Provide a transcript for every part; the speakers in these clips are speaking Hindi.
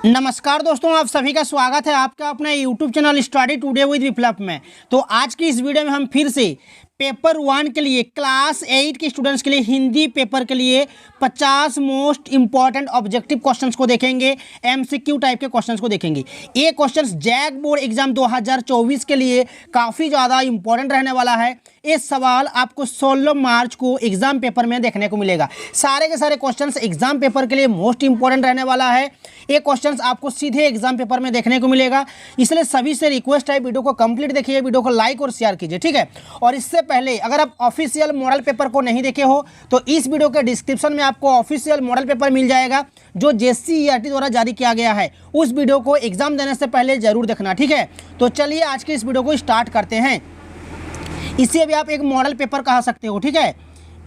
नमस्कार दोस्तों, आप सभी का स्वागत है आपका अपना YouTube channel study today with Viplav में। तो आज की इस वीडियो में हम फिर से पेपर 1 के लिए क्लास 8 के स्टूडेंट्स के लिए हिंदी पेपर के लिए 50 मोस्ट इंपॉर्टेंट ऑब्जेक्टिव क्वेश्चंस को देखेंगे, एमसीक्यू टाइप के क्वेश्चंस को देखेंगे। ये क्वेश्चंस जैक बोर्ड एग्जाम 2024 के लिए काफ़ी ज़्यादा इंपॉर्टेंट रहने वाला है। ये सवाल आपको 16 मार्च को एग्जाम पेपर में देखने को मिलेगा। सारे के सारे क्वेश्चंस एग्जाम पेपर के लिए मोस्ट इंपॉर्टेंट रहने वाला है। ये क्वेश्चंस आपको सीधे एग्जाम पेपर में देखने को मिलेगा, इसलिए सभी से रिक्वेस्ट है वीडियो को कंप्लीट देखिए, वीडियो को लाइक और शेयर कीजिए, ठीक है। और इससे पहले अगर आप ऑफिशियल मॉडल पेपर को नहीं देखे हो तो इस वीडियो के डिस्क्रिप्शन में आपको ऑफिशियल मॉडल पेपर मिल जाएगा जो JCERT द्वारा जारी किया गया है। उस वीडियो को एग्जाम देने से पहले जरूर देखना, ठीक है। तो चलिए आज के इस वीडियो को स्टार्ट करते हैं। इसे भी आप एक मॉडल पेपर कह सकते हो, ठीक है।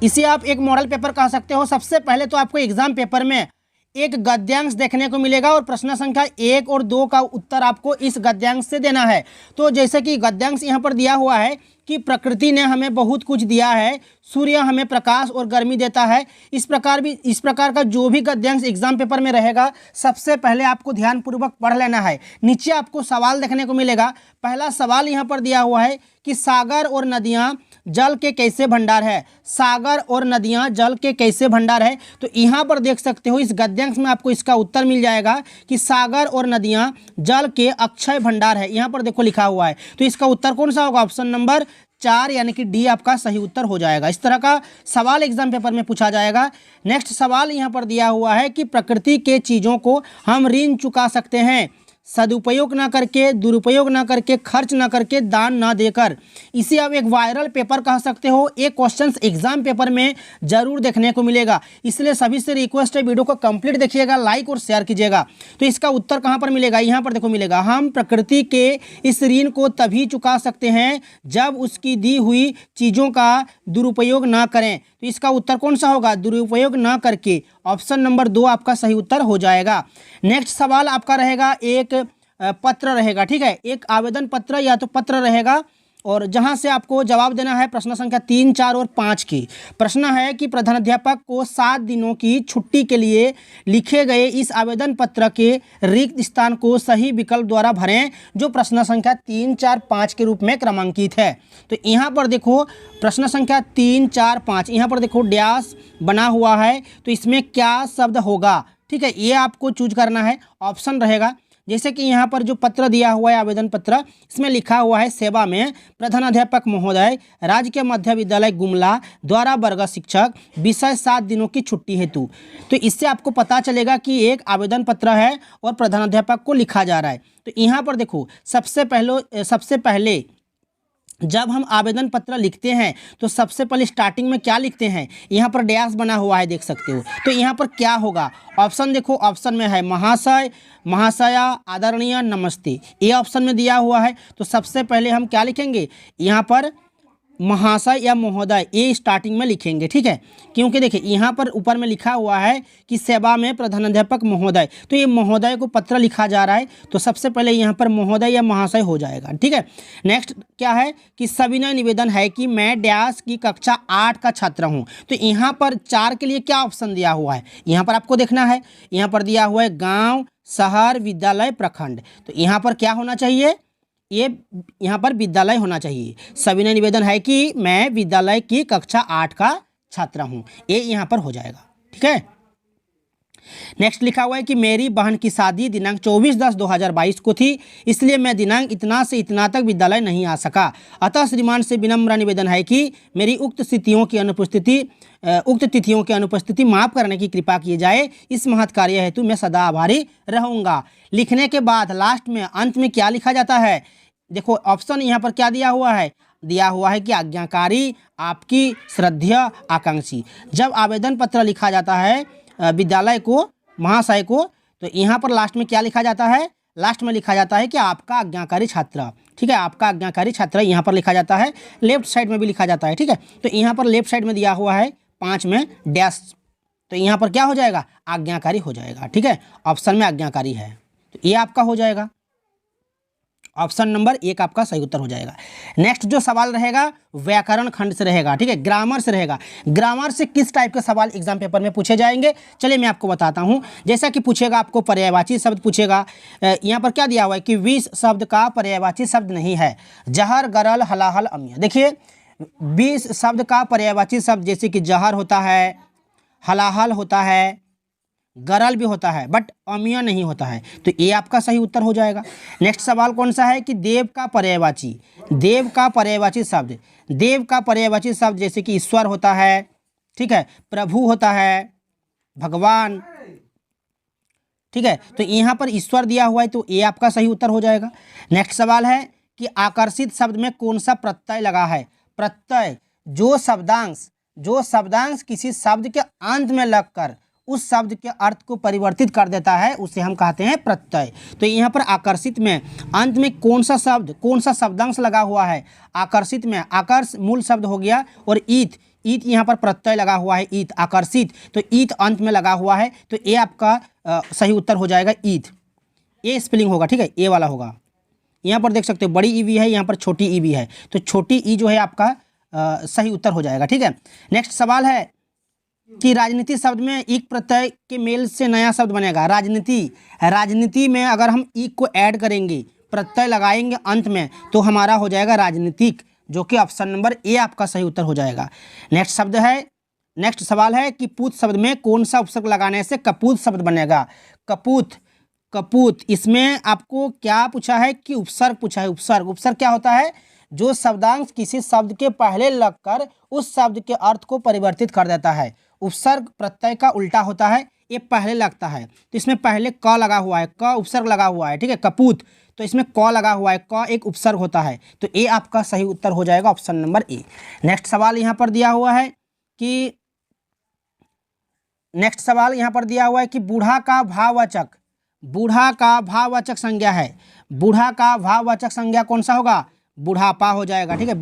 इसे आप एक मॉडल पेपर कह सकते हो। सबसे पहले तो आपको एग्जाम पेपर में एक गद्यांश देखने को मिलेगा और प्रश्न संख्या 1 और 2 का उत्तर आपको इस गद्यांश से देना है। तो जैसे कि गद्यांश यहाँ पर दिया हुआ है कि प्रकृति ने हमें बहुत कुछ दिया है, सूर्य हमें प्रकाश और गर्मी देता है। इस प्रकार का जो भी गद्यांश एग्जाम पेपर में रहेगा सबसे पहले आपको ध्यानपूर्वक पढ़ लेना है। नीचे आपको सवाल देखने को मिलेगा। पहला सवाल यहाँ पर दिया हुआ है कि सागर और नदियाँ जल के कैसे भंडार है। सागर और नदियाँ जल के कैसे भंडार है, तो यहाँ पर देख सकते हो इस गद्यांश में आपको इसका उत्तर मिल जाएगा कि सागर और नदियाँ जल के अक्षय भंडार है। यहाँ पर देखो लिखा हुआ है, तो इसका उत्तर कौन सा होगा? ऑप्शन नंबर 4 यानी कि डी आपका सही उत्तर हो जाएगा। इस तरह का सवाल एग्जाम पेपर में पूछा जाएगा। नेक्स्ट सवाल यहाँ पर दिया हुआ है कि प्रकृति के चीज़ों को हम ऋण चुका सकते हैं सदुपयोग ना करके, दुरुपयोग ना करके, खर्च ना करके, दान ना देकर। इसे आप एक वायरल पेपर कह सकते हो। एक क्वेश्चंस एग्जाम पेपर में जरूर देखने को मिलेगा, इसलिए सभी से रिक्वेस्ट है वीडियो को कंप्लीट देखिएगा, लाइक और शेयर कीजिएगा। तो इसका उत्तर कहाँ पर मिलेगा? यहाँ पर देखो मिलेगा, हम प्रकृति के इस ऋण को तभी चुका सकते हैं जब उसकी दी हुई चीज़ों का दुरुपयोग ना करें। तो इसका उत्तर कौन सा होगा? दुरुपयोग ना करके। ऑप्शन नंबर 2 आपका सही उत्तर हो जाएगा। नेक्स्ट सवाल आपका रहेगा, एक पत्र रहेगा, ठीक है। एक आवेदन पत्र या तो पत्र रहेगा और जहां से आपको जवाब देना है प्रश्न संख्या 3, 4 और 5 की। प्रश्न है कि प्रधानाध्यापक को 7 दिनों की छुट्टी के लिए लिखे गए इस आवेदन पत्र के रिक्त स्थान को सही विकल्प द्वारा भरें जो प्रश्न संख्या 3, 4, 5 के रूप में क्रमांकित है। तो यहाँ पर देखो प्रश्न संख्या 3, 4, 5 यहाँ पर देखो डैश बना हुआ है, तो इसमें क्या शब्द होगा, ठीक है। ये आपको चूज करना है। ऑप्शन रहेगा जैसे कि यहाँ पर जो पत्र दिया हुआ है आवेदन पत्र, इसमें लिखा हुआ है सेवा में प्रधानाध्यापक महोदय राजकीय मध्य विद्यालय गुमला द्वारा वर्ग शिक्षक विषय 7 दिनों की छुट्टी हेतु। तो इससे आपको पता चलेगा कि एक आवेदन पत्र है और प्रधानाध्यापक को लिखा जा रहा है। तो यहाँ पर देखो सबसे पहले जब हम आवेदन पत्र लिखते हैं तो सबसे पहले स्टार्टिंग में क्या लिखते हैं? यहाँ पर डैश बना हुआ है, देख सकते हो। तो यहाँ पर क्या होगा? ऑप्शन देखो, ऑप्शन में है महाशय, महाशया, आदरणीय, नमस्ते। ये ऑप्शन में दिया हुआ है। तो सबसे पहले हम क्या लिखेंगे? यहाँ पर महाशय या महोदय, ये स्टार्टिंग में लिखेंगे, ठीक है। क्योंकि देखिए यहाँ पर ऊपर में लिखा हुआ है कि सेवा में प्रधानाध्यापक महोदय, तो ये महोदय को पत्र लिखा जा रहा है, तो सबसे पहले यहाँ पर महोदय या महाशय हो जाएगा, ठीक है। नेक्स्ट क्या है कि सविनय निवेदन है कि मैं डैश की कक्षा 8 का छात्र हूँ। तो यहाँ पर 4 के लिए क्या ऑप्शन दिया हुआ है? यहाँ पर आपको देखना है। यहाँ पर दिया हुआ है गाँव, शहर, विद्यालय, प्रखंड। तो यहाँ पर क्या होना चाहिए? ये यहाँ पर विद्यालय होना चाहिए। सविनय निवेदन है कि मैं विद्यालय की कक्षा 8 का छात्र हूँ, ये यहाँ पर हो जाएगा, ठीक है। नेक्स्ट लिखा हुआ है कि मेरी बहन की शादी दिनांक 24/10/2022 को थी, इसलिए मैं दिनांक इतना से इतना तक विद्यालय नहीं आ सका। अतः श्रीमान से विनम्र निवेदन है कि मेरी उक्त तिथियों की अनुपस्थिति माफ करने की कृपा की जाए। इस महत् कार्य हेतु मैं सदा आभारी रहूँगा। लिखने के बाद लास्ट में अंत में क्या लिखा जाता है? देखो ऑप्शन यहाँ पर क्या दिया हुआ है? दिया हुआ है कि आज्ञाकारी, आपकी, श्रद्धेय, आकांक्षी। जब आवेदन पत्र लिखा जाता है विद्यालय को, महाशय को, तो यहाँ पर लास्ट में क्या लिखा जाता है? लास्ट में लिखा जाता है कि आपका आज्ञाकारी छात्र, ठीक है। आपका आज्ञाकारी छात्र यहाँ पर लिखा जाता है। लेफ्ट साइड में भी लिखा जाता है, ठीक है। तो यहाँ पर लेफ्ट साइड में दिया हुआ है 5 में डैश, तो यहाँ पर क्या हो जाएगा? आज्ञाकारी हो जाएगा, ठीक है। ऑप्शन में आज्ञाकारी है, तो ये आपका हो जाएगा। ऑप्शन नंबर 1 आपका सही उत्तर हो जाएगा। नेक्स्ट जो सवाल रहेगा व्याकरण खंड से रहेगा, ठीक है, ग्रामर से रहेगा। ग्रामर से किस टाइप के सवाल एग्जाम पेपर में पूछे जाएंगे, चलिए मैं आपको बताता हूं। जैसा कि पूछेगा आपको पर्यायवाची शब्द पूछेगा। यहाँ पर क्या दिया हुआ है कि विष शब्द का पर्यायवाची शब्द नहीं है, जहर, गरल, हलाहल, अम्य। देखिए विष शब्द का पर्यायवाची शब्द जैसे कि जहर होता है, हलाहल होता है, गरल भी होता है, बट अम्य नहीं होता है, तो ये आपका सही उत्तर हो जाएगा। नेक्स्ट सवाल कौन सा है कि देव का पर्यायवाची, देव का पर्यायवाची शब्द, देव का पर्यायवाची शब्द जैसे कि ईश्वर होता है, ठीक है, प्रभु होता है, भगवान, ठीक है, तो यहाँ पर ईश्वर दिया हुआ है तो ये आपका सही उत्तर हो जाएगा। नेक्स्ट सवाल है कि आकर्षित शब्द में कौन सा प्रत्यय लगा है। प्रत्यय जो शब्दांश किसी शब्द के अंत में लगकर उस शब्द के अर्थ को परिवर्तित कर देता है उसे हम कहते हैं प्रत्यय। तो यहाँ पर आकर्षित में अंत में कौन सा शब्दांश लगा हुआ है। आकर्षित में आकर्ष मूल शब्द हो गया और ईत यहाँ पर प्रत्यय लगा हुआ है, ईत आकर्षित, तो ईत अंत में लगा हुआ है, तो ये आपका सही उत्तर हो जाएगा ईत। ये स्पेलिंग होगा, ठीक है, ए वाला होगा। यहाँ पर देख सकते हो बड़ी ई भी है, यहाँ पर छोटी ई भी है, तो छोटी ई जो है आपका सही उत्तर हो जाएगा, ठीक है। नेक्स्ट सवाल है कि राजनीति शब्द में इक प्रत्यय के मेल से नया शब्द बनेगा। राजनीति में अगर हम इक को ऐड करेंगे, प्रत्यय लगाएंगे अंत में, तो हमारा हो जाएगा राजनीतिक, जो कि ऑप्शन नंबर ए आपका सही उत्तर हो जाएगा। नेक्स्ट सवाल है कि पूत शब्द में कौन सा उपसर्ग लगाने से कपूत शब्द बनेगा। कपूत, इसमें आपको क्या पूछा है कि उपसर्ग पूछा है। उपसर्ग क्या होता है, जो शब्दांश किसी शब्द के पहले लगकर उस शब्द के अर्थ को परिवर्तित कर देता है। उपसर्ग प्रत्यय का उल्टा होता है, ये पहले लगता है, तो इसमें पहले क लगा हुआ है, क उपसर्ग लगा हुआ है, ठीक है, कपूत, तो इसमें क लगा हुआ है, क एक उपसर्ग होता है, तो ये आपका सही उत्तर हो जाएगा ऑप्शन नंबर ए। नेक्स्ट सवाल यहाँ पर दिया हुआ है कि बूढ़ा का भाववाचक संज्ञा है। बूढ़ा का भाववाचक संज्ञा कौन सा होगा, बुढ़ापा हो जाएगा, ठीक है,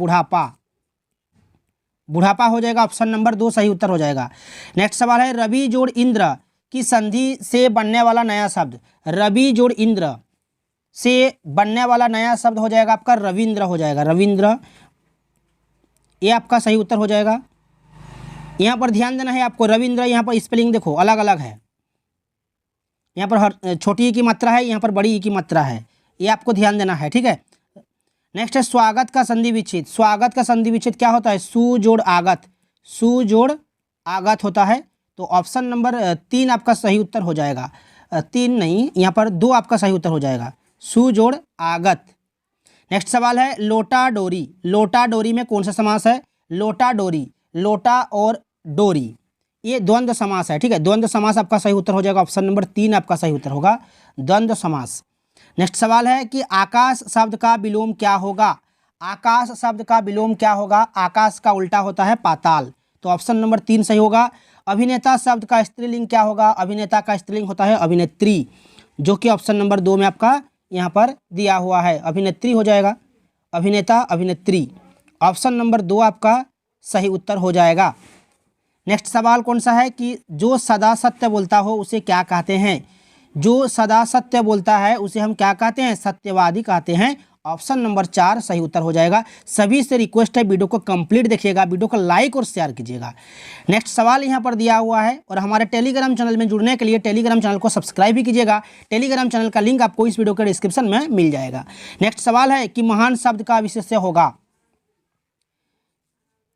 बुढ़ापा हो जाएगा, ऑप्शन नंबर 2 सही उत्तर हो जाएगा। नेक्स्ट सवाल है रवि जोड़ इंद्र की संधि से बनने वाला नया शब्द। रवि जोड़ इंद्र से बनने वाला नया शब्द हो जाएगा आपका रविंद्र हो जाएगा, रविंद्र, ये आपका सही उत्तर हो जाएगा। यहाँ पर ध्यान देना है आपको, रविंद्र यहाँ पर स्पेलिंग देखो अलग अलग है, यहाँ पर छोटी ई की मात्रा है, यहाँ पर बड़ी ई की मात्रा है, ये आपको ध्यान देना है, ठीक है। नेक्स्ट है स्वागत का संधि विच्छेद। स्वागत का संधि विच्छेद क्या होता है, सु जोड़ आगत होता है, तो ऑप्शन नंबर 3 आपका सही उत्तर हो जाएगा। 3 नहीं, यहाँ पर 2 आपका सही उत्तर हो जाएगा, सु जोड़ आगत। नेक्स्ट सवाल है लोटा डोरी में कौन सा समास है। लोटा और डोरी ये द्वंद्व समास है, ठीक है, द्वंद्व समास आपका सही उत्तर हो जाएगा, ऑप्शन नंबर 3 आपका सही उत्तर होगा, द्वंद्व समास। नेक्स्ट सवाल है कि आकाश शब्द का विलोम क्या होगा। आकाश का उल्टा होता है पाताल, तो ऑप्शन नंबर 3 सही होगा। अभिनेता शब्द का स्त्रीलिंग क्या होगा। अभिनेता का स्त्रीलिंग होता है अभिनेत्री, जो कि ऑप्शन नंबर 2 में आपका यहाँ पर दिया हुआ है, अभिनेत्री हो जाएगा, अभिनेता अभिनेत्री, ऑप्शन नंबर 2 आपका सही उत्तर हो जाएगा। नेक्स्ट सवाल कौन सा है कि जो सदा सत्य बोलता हो उसे क्या कहते हैं। जो सदा सत्य बोलता है उसे हम क्या कहते हैं, सत्यवादी कहते हैं, ऑप्शन नंबर 4 सही उत्तर हो जाएगा। सभी से रिक्वेस्ट है वीडियो को कंप्लीट देखिएगा, वीडियो को लाइक और शेयर कीजिएगा। नेक्स्ट सवाल यहाँ पर दिया हुआ है, और हमारे टेलीग्राम चैनल में जुड़ने के लिए टेलीग्राम चैनल को सब्सक्राइब भी कीजिएगा। टेलीग्राम चैनल का लिंक आपको इस वीडियो के डिस्क्रिप्शन में मिल जाएगा। नेक्स्ट सवाल है कि महान शब्द का विशेष्य होगा।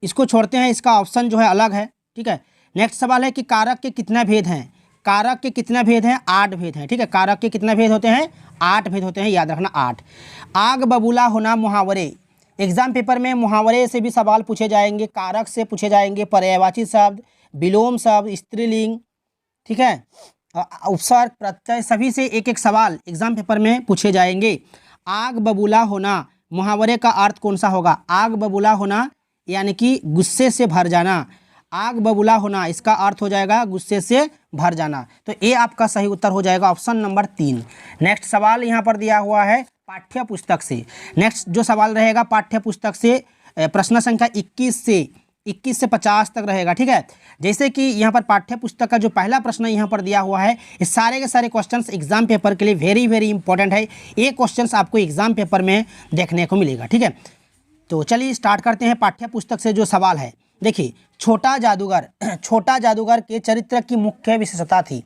इसको छोड़ते हैं, इसका ऑप्शन जो है अलग है, ठीक है। नेक्स्ट सवाल है कि कारक के कितने भेद हैं। कारक के कितने भेद हैं, 8 भेद हैं, ठीक है। कारक के कितने भेद होते हैं, 8 भेद होते हैं, याद रखना 8। आग बबूला होना मुहावरे। एग्जाम पेपर में मुहावरे से भी सवाल पूछे जाएंगे, कारक से पूछे जाएंगे, पर्यायवाची शब्द, विलोम शब्द, स्त्रीलिंग, ठीक है, उपसर्ग, प्रत्यय, सभी से एक एक सवाल एग्जाम पेपर में पूछे जाएंगे। आग बबूला होना मुहावरे का अर्थ कौन सा होगा। आग बबूला होना यानी कि गुस्से से भर जाना। आग बबूला होना इसका अर्थ हो जाएगा गुस्से से भर जाना, तो ये आपका सही उत्तर हो जाएगा, ऑप्शन नंबर 3। नेक्स्ट सवाल यहाँ पर दिया हुआ है पाठ्य पुस्तक से। नेक्स्ट जो सवाल रहेगा पाठ्य पुस्तक से, प्रश्न संख्या 21 से 21 से 50 तक रहेगा। ठीक है, जैसे कि यहाँ पर पाठ्य पुस्तक का जो पहला प्रश्न यहाँ पर दिया हुआ है, ये सारे के सारे क्वेश्चंस एग्जाम पेपर के लिए वेरी वेरी इंपॉर्टेंट है। ये क्वेश्चंस आपको एग्जाम पेपर में देखने को मिलेगा। ठीक है, तो चलिए स्टार्ट करते हैं पाठ्य पुस्तक से जो सवाल है। देखिए, छोटा जादूगर के चरित्र की मुख्य विशेषता थी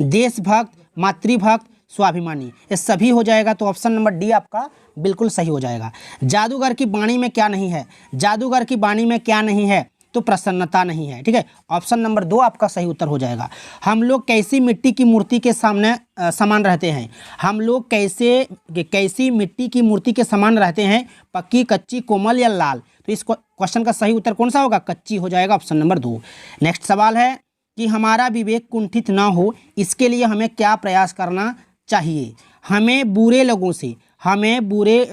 देशभक्त, मातृभक्त, स्वाभिमानी। ये सभी हो जाएगा, तो ऑप्शन नंबर डी आपका बिल्कुल सही हो जाएगा। जादूगर की वाणी में क्या नहीं है? जादूगर की वाणी में क्या नहीं है? तो प्रसन्नता नहीं है। ठीक है, ऑप्शन नंबर 2 आपका सही उत्तर हो जाएगा। हम लोग कैसी मिट्टी की मूर्ति के सामने समान रहते हैं? हम लोग कैसी मिट्टी की मूर्ति के समान रहते हैं? पक्की, कच्ची, कोमल या लाल? तो इस क्वेश्चन का सही उत्तर कौन सा होगा? कच्ची हो जाएगा, ऑप्शन नंबर 2। नेक्स्ट सवाल है कि हमारा विवेक कुंठित ना हो, इसके लिए हमें क्या प्रयास करना चाहिए? हमें बुरे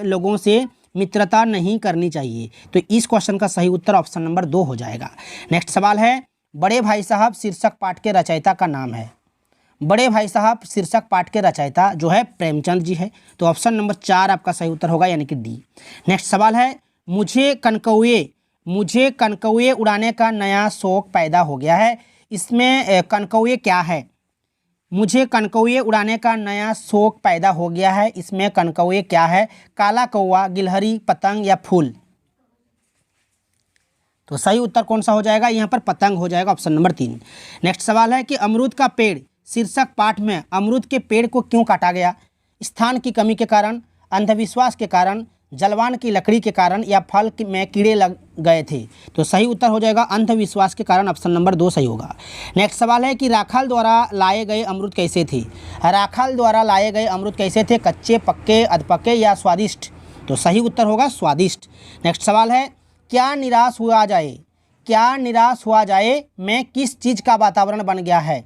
लोगों से मित्रता नहीं करनी चाहिए। तो इस क्वेश्चन का सही उत्तर ऑप्शन नंबर 2 हो जाएगा। नेक्स्ट सवाल है, बड़े भाई साहब शीर्षक पाठ के रचयिता का नाम है? बड़े भाई साहब शीर्षक पाठ के रचयिता जो है प्रेमचंद जी है। तो ऑप्शन नंबर 4 आपका सही उत्तर होगा, यानी कि डी। नेक्स्ट सवाल है, मुझे कनकौए उड़ाने का नया शौक पैदा हो गया है। इसमें कनकौए क्या है? मुझे कनकौए उड़ाने का नया शौक पैदा हो गया है, इसमें कनकौए क्या है? काला कौवा, गिलहरी, पतंग या फूल? तो सही उत्तर कौन सा हो जाएगा? यहाँ पर पतंग हो जाएगा, ऑप्शन नंबर 3। नेक्स्ट सवाल है कि अमरूद का पेड़ शीर्षक पाठ में अमरूद के पेड़ को क्यों काटा गया? स्थान की कमी के कारण, अंधविश्वास के कारण, जलवान की लकड़ी के कारण या फल में कीड़े लग गए थे? तो सही उत्तर हो जाएगा अंधविश्वास के कारण, ऑप्शन नंबर 2 सही होगा। नेक्स्ट सवाल है कि राखाल द्वारा लाए गए अमरूद कैसे थे? राखाल द्वारा लाए गए अमरूद कैसे थे? कच्चे, पक्के, अधपके या स्वादिष्ट? तो सही उत्तर होगा स्वादिष्ट। नेक्स्ट सवाल है, क्या निराश हुआ जाए में किस चीज़ का वातावरण बन गया है?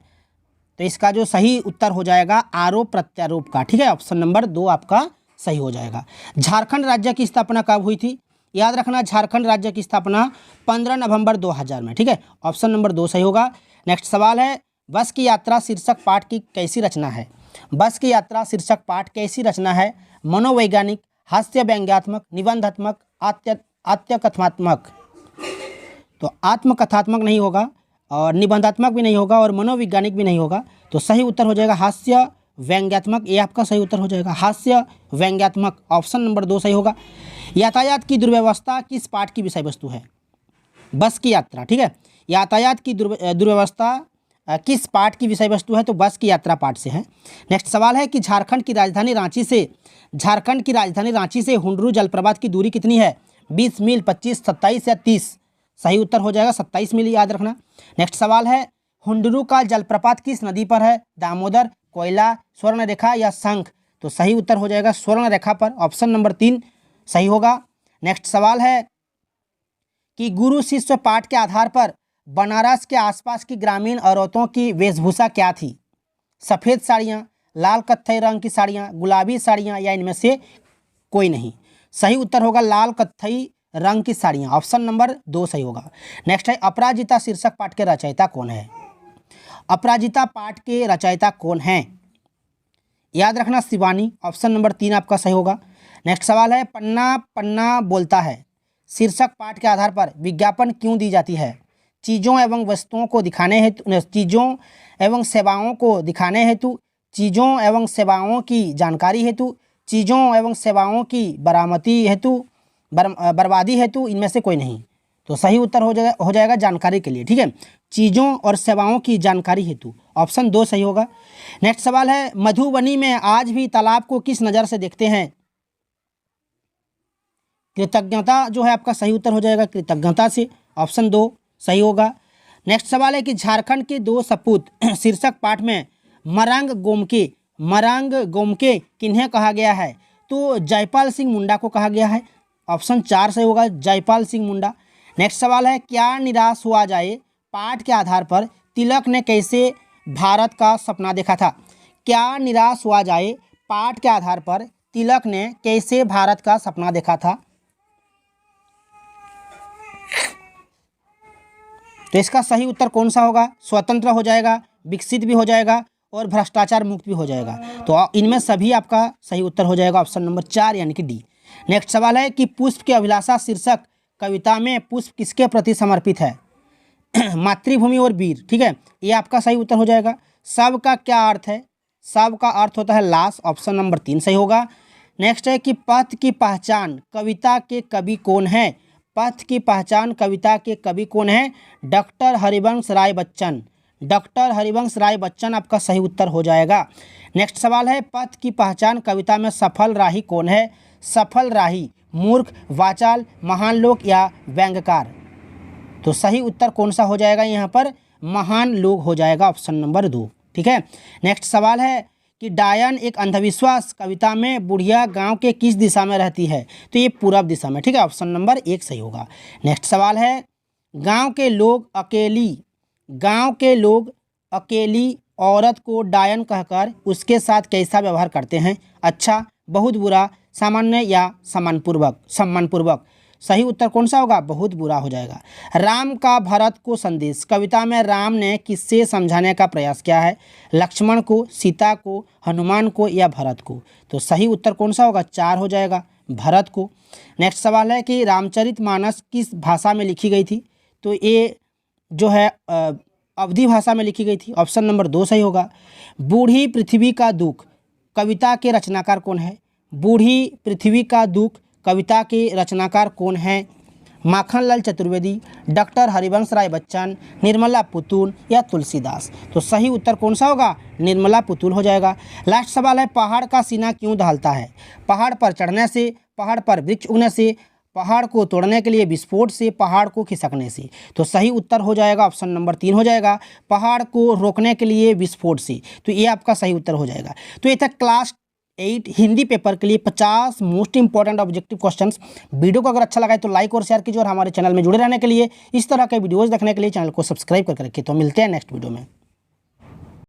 तो इसका जो सही उत्तर हो जाएगा आरोप प्रत्यारोप का। ठीक है, ऑप्शन नंबर 2 आपका सही हो जाएगा। झारखंड राज्य की स्थापना कब हुई थी? याद रखना, झारखंड राज्य की स्थापना 15 नवंबर 2000 में। ठीक है, ऑप्शन नंबर 2 सही होगा। नेक्स्ट सवाल है, बस की यात्रा शीर्षक पाठ की कैसी रचना है? बस की यात्रा शीर्षक पाठ कैसी रचना है? मनोवैज्ञानिक, हास्य व्यंग्यात्मक, निबंधात्मक, आत्मकथात्मक? तो आत्मकथात्मक नहीं होगा और निबंधात्मक भी नहीं होगा और मनोवैज्ञानिक भी नहीं होगा। तो सही उत्तर हो जाएगा हास्य व्यंग्यात्मक, ये आपका सही उत्तर हो जाएगा, हास्य व्यंग्यात्मक, ऑप्शन नंबर 2 सही होगा। यातायात की दुर्व्यवस्था किस पाठ की विषय वस्तु है? बस की यात्रा। ठीक है, यातायात की दुर्व्यवस्था किस पाठ की विषय वस्तु है? तो बस की यात्रा पाठ से है। नेक्स्ट सवाल है कि झारखंड की राजधानी रांची से हुंडरू जलप्रपात की दूरी कितनी है? 20 मील, 25, 27 या 30? सही उत्तर हो जाएगा 27 मील, याद रखना। नेक्स्ट सवाल है, हुंडरू का जलप्रपात किस नदी पर है? दामोदर, कोयला, स्वर्ण रेखा या शंख? तो सही उत्तर हो जाएगा स्वर्ण रेखा पर, ऑप्शन नंबर 3 सही होगा। नेक्स्ट सवाल है कि गुरु शिष्य पाठ के आधार पर बनारस के आसपास की ग्रामीण औरतों की वेशभूषा क्या थी? सफ़ेद साड़ियाँ, लाल कत्थई रंग की साड़ियाँ, गुलाबी साड़ियाँ या इनमें से कोई नहीं? सही उत्तर होगा लाल कत्थई रंग की साड़ियाँ, ऑप्शन नंबर 2 सही होगा। नेक्स्ट है, अपराजिता शीर्षक पाठ के रचयिता कौन है? अपराजिता पाठ के रचयिता कौन हैं? याद रखना शिवानी, ऑप्शन नंबर 3 आपका सही होगा। नेक्स्ट सवाल है, पन्ना पन्ना बोलता है शीर्षक पाठ के आधार पर विज्ञापन क्यों दी जाती है? चीज़ों एवं वस्तुओं को दिखाने हेतु, चीज़ों एवं सेवाओं को दिखाने हेतु, चीज़ों एवं सेवाओं की जानकारी हेतु, चीज़ों एवं सेवाओं की बर्बादी हेतु, इनमें से कोई नहीं? तो सही उत्तर हो जाएगा जानकारी के लिए। ठीक है, चीज़ों और सेवाओं की जानकारी हेतु, ऑप्शन 2 सही होगा। नेक्स्ट सवाल है, मधुबनी में आज भी तालाब को किस नज़र से देखते हैं? कृतज्ञता जो है आपका सही उत्तर हो जाएगा कृतज्ञता से, ऑप्शन 2 सही होगा। नेक्स्ट सवाल है कि झारखंड के 2 सपूत शीर्षक पाठ में मरंग गोमके किन्हें कहा गया है? तो जयपाल सिंह मुंडा को कहा गया है, ऑप्शन 4 सही होगा जयपाल सिंह मुंडा। नेक्स्ट सवाल है, क्या निराश हुआ जाए पाठ के आधार पर तिलक ने कैसे भारत का सपना देखा था? क्या निराश हुआ जाए पाठ के आधार पर तिलक ने कैसे भारत का सपना देखा था? तो इसका सही उत्तर कौन सा होगा? स्वतंत्र हो जाएगा, विकसित भी हो जाएगा और भ्रष्टाचार मुक्त भी हो जाएगा। तो इनमें सभी आपका सही उत्तर हो जाएगा ऑप्शन नंबर 4 यानी कि डी। नेक्स्ट सवाल है कि पुष्प की अभिलाषा शीर्षक कविता में पुष्प किसके प्रति समर्पित है? मातृभूमि और वीर। ठीक है, ये आपका सही उत्तर हो जाएगा। सब का क्या अर्थ है? सब का अर्थ होता है लाश। ऑप्शन नंबर 3 सही होगा। नेक्स्ट है कि पथ की पहचान कविता के कवि कौन है? पथ की पहचान कविता के कवि कौन है? डॉक्टर हरिवंश राय बच्चन। डॉक्टर हरिवंश राय बच्चन आपका सही उत्तर हो जाएगा। नेक्स्ट सवाल है पथ की पहचान कविता में सफल राही कौन है? सफल राही मूर्ख, वाचाल, महान लोग या व्यंग्यकार? तो सही उत्तर कौन सा हो जाएगा यहाँ पर? महान लोग हो जाएगा, ऑप्शन नंबर 2। ठीक है, नेक्स्ट सवाल है कि डायन एक अंधविश्वास कविता में बुढ़िया गांव के किस दिशा में रहती है? तो ये पूर्व दिशा में। ठीक है, ऑप्शन नंबर 1 सही होगा। नेक्स्ट सवाल है गांव के लोग अकेली औरत को डायन कहकर उसके साथ कैसा व्यवहार करते हैं? अच्छा, बहुत बुरा, सामान्य या सम्मानपूर्वक? सही उत्तर कौन सा होगा? बहुत बुरा हो जाएगा। राम का भरत को संदेश कविता में राम ने किससे समझाने का प्रयास किया है? लक्ष्मण को, सीता को, हनुमान को या भरत को? तो सही उत्तर कौन सा होगा? 4 हो जाएगा, भरत को। नेक्स्ट सवाल है कि रामचरितमानस किस भाषा में लिखी गई थी? तो ये जो है अवधी भाषा में लिखी गई थी। ऑप्शन नंबर 2 सही होगा। बूढ़ी पृथ्वी का दुख कविता के रचनाकार कौन है? बूढ़ी पृथ्वी का दुख कविता के रचनाकार कौन है? माखनलाल चतुर्वेदी, डॉक्टर हरिवंश राय बच्चन, निर्मला पुतुल या तुलसीदास? तो सही उत्तर कौन सा होगा? निर्मला पुतुल हो जाएगा। लास्ट सवाल है पहाड़ का सीना क्यों दहलता है? पहाड़ पर चढ़ने से, पहाड़ पर वृक्ष उगने से, पहाड़ को तोड़ने के लिए विस्फोट से, पहाड़ को खिसकने से? तो सही उत्तर हो जाएगा ऑप्शन नंबर 3 हो जाएगा, पहाड़ को रोकने के लिए विस्फोट से। तो ये आपका सही उत्तर हो जाएगा। तो ये था क्लास 8 हिंदी पेपर के लिए 50 most important objective questions. Video को अगर अच्छा लगा है तो लाइक और शेयर कीजिए और हमारे चैनल में जुड़े रहने के लिए, इस तरह के वीडियोस देखने के लिए चैनल को सब्सक्राइब करके रखिए। तो मिलते हैं नेक्स्ट वीडियो में।